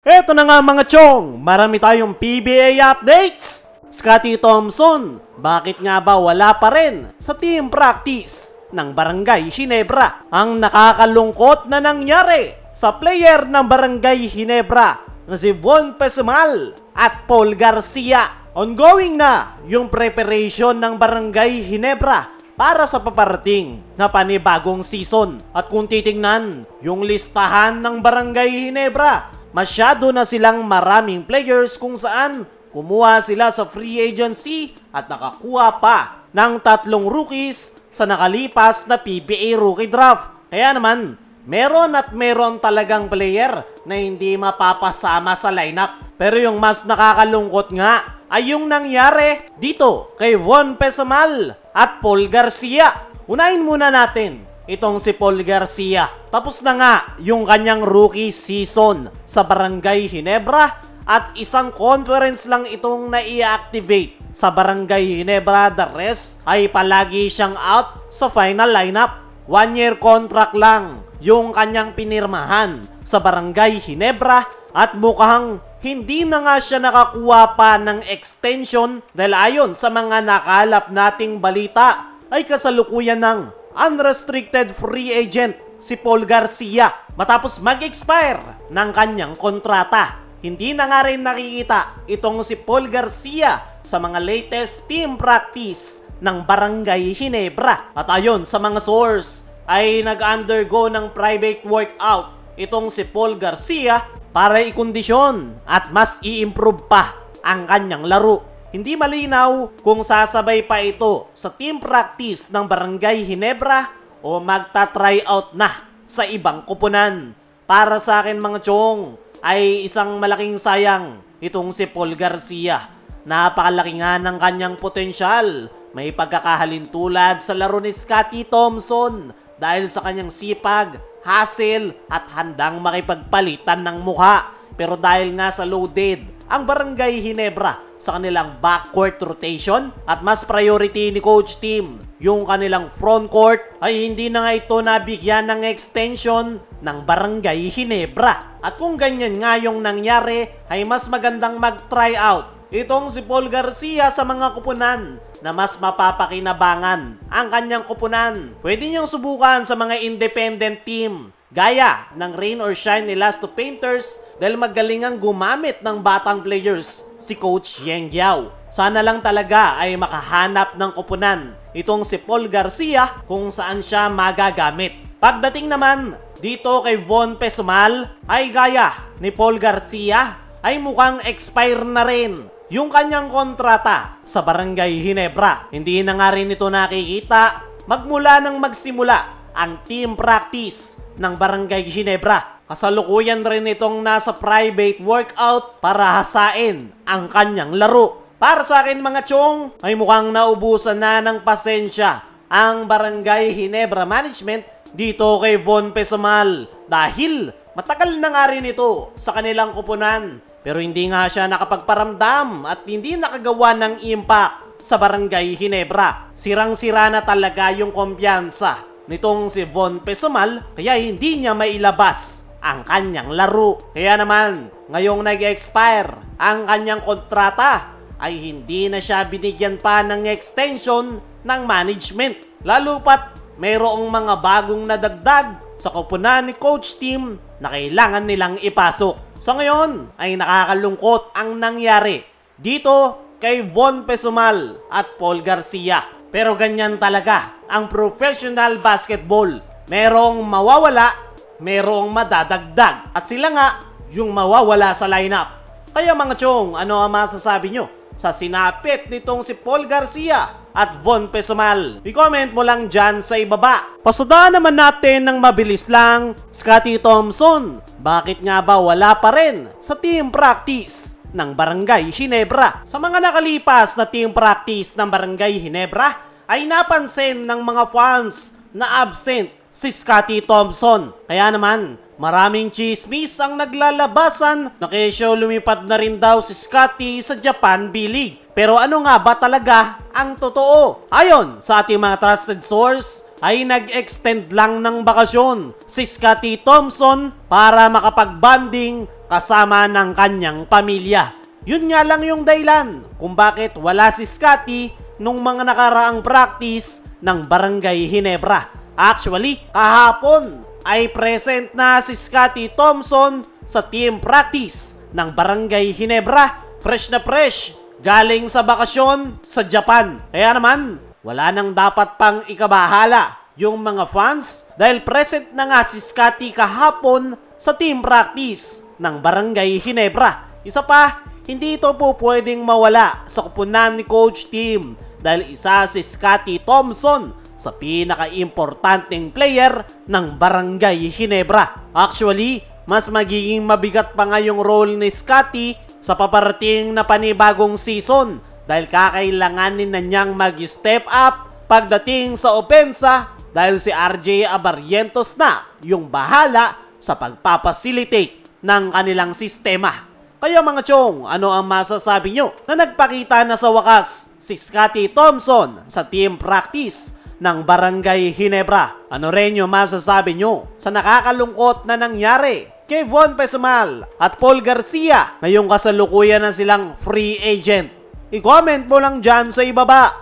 Eto na nga mga chong, marami tayong PBA updates. Scottie Thompson, bakit nga ba wala pa rin sa team practice ng Barangay Ginebra? Ang nakakalungkot na nangyari sa player ng Barangay Ginebra na si Von Pesumal at Paul Garcia. Ongoing na yung preparation ng Barangay Ginebra para sa paparating na panibagong season. At kung titingnan yung listahan ng Barangay Ginebra, masyado na silang maraming players kung saan kumuha sila sa free agency at nakakuha pa ng 3 rookies sa nakalipas na PBA rookie draft. Kaya naman, meron talagang player na hindi mapapasama sa lineup. Pero yung mas nakakalungkot nga ay yung nangyari dito kay Von Pesumal at Paul Garcia. Unahin muna natin itong si Paul Garcia. Tapos na nga yung kanyang rookie season sa Barangay Ginebra at isang conference lang itong na-i-activate sa Barangay Ginebra. The rest ay palagi siyang out sa final lineup. 1-year contract lang yung kanyang pinirmahan sa Barangay Ginebra at mukhang hindi na nga siya nakakuha pa ng extension dahil ayon sa mga nakalap nating balita ay kasalukuyan ng unrestricted free agent si Paul Garcia matapos mag-expire ng kanyang kontrata. Hindi na nga rin nakikita itong si Paul Garcia sa mga latest team practice ng Barangay Ginebra. At ayon sa mga source ay nag-undergo ng private workout itong si Paul Garcia para ikondisyon at mas i-improve pa ang kanyang laro. Hindi malinaw kung sasabay pa ito sa team practice ng Barangay Ginebra o magta-tryout na sa ibang kupunan. Para sa akin mga chong, ay isang malaking sayang itong si Paul Garcia. Napakalaki nga ng kanyang potensyal. May pagkakahalintulad sa laro ni Scottie Thompson dahil sa kanyang sipag, hustle at handang makipagpalitan ng mukha. Pero dahil nga sa loaded ang Barangay Ginebra sa kanilang backcourt rotation at mas priority ni Coach Tim yung kanilang frontcourt, ay hindi na nga ito nabigyan ng extension ng Barangay Ginebra. At kung ganyan nga yung nangyari, ay mas magandang mag-tryout itong si Paul Garcia sa mga kupunan na mas mapapakinabangan ang kanyang kupunan. Pwede niyang subukan sa mga independent team gaya ng Rain or Shine ni Elasto Painters dahil magaling ang gumamit ng batang players si Coach Yeng Giao. Sana lang talaga ay makahanap ng kupunan itong si Paul Garcia kung saan siya magagamit. Pagdating naman dito kay Von Pesumal ay gaya ni Paul Garcia ay mukhang expire na rin yung kanyang kontrata sa Barangay Ginebra. Hindi na nga rin ito nakikita magmula nang magsimula ang team practice ng Barangay Ginebra. Kasalukuyan rin itong nasa private workout para hasain ang kanyang laro. Para sa akin mga chong, ay mukhang naubusan na ng pasensya ang Barangay Ginebra management dito kay Von Pesumal dahil matagal na nga rin ito sa kanilang kupunan. Pero hindi nga siya nakapagparamdam at hindi nakagawa ng impact sa Barangay Ginebra. Sirang-sira na talaga yung kumpiyansa nitong si Von Pesumal kaya hindi niya mailabas ang kanyang laro. Kaya naman, ngayong nag-expire ang kanyang kontrata ay hindi na siya binigyan pa ng extension ng management. Lalo pat mayroong mga bagong nadagdag sa kupunan ni Coach Tim na kailangan nilang ipasok. So ngayon ay nakakalungkot ang nangyari dito kay Von Pesumal at Paul Garcia. Pero ganyan talaga ang professional basketball. Merong mawawala, merong madadagdag. At sila nga yung mawawala sa lineup. Kaya mga chong, ano ang masasabi nyo sa sinapit nitong si Paul Garcia at Von Pesumal? I-comment mo lang dyan sa ibaba. Pasadaan naman natin ng mabilis lang, Scottie Thompson, bakit nga ba wala pa rin sa team practice ng Barangay Ginebra? Sa mga nakalipas na team practice ng Barangay Ginebra, ay napansin ng mga fans na absent si Scottie Thompson. Kaya naman, maraming chismis ang naglalabasan na kesyo lumipat na rin daw si Scottie sa Japan B-League. Pero ano nga ba talaga ang totoo? Ayon sa ating mga trusted source, ay nag-extend lang ng bakasyon si Scottie Thompson para makapag-bonding kasama ng kanyang pamilya. Yun nga lang yung dahilan kung bakit wala si Scottie nung mga nakaraang practice ng Barangay Ginebra. Actually, kahapon ay present na si Scottie Thompson sa team practice ng Barangay Ginebra. Fresh na fresh, galing sa bakasyon sa Japan. Kaya naman, wala nang dapat pang ikabahala yung mga fans dahil present na nga si Scottie kahapon sa team practice ng Barangay Ginebra. Isa pa, hindi ito po pwedeng mawala sa kupunan ni Coach Tim dahil isa si Scottie Thompson sa pinaka-importanteng player ng Barangay Ginebra. Actually, mas magiging mabigat pa nga yung role ni Scottie sa paparating na panibagong season dahil kakailanganin na niyang mag-step up pagdating sa opensa dahil si RJ Abarrientos na yung bahala sa pagpapacilitate ng kanilang sistema. Kaya mga chong, ano ang masasabi nyo na nagpakita na sa wakas si Scottie Thompson sa team practice ng Barangay Ginebra? Ano rin yung masasabi nyo sa nakakalungkot na nangyari kay Von Pesumal at Paul Garcia ngayong kasalukuyan na silang free agent? I-comment mo lang dyan sa ibaba.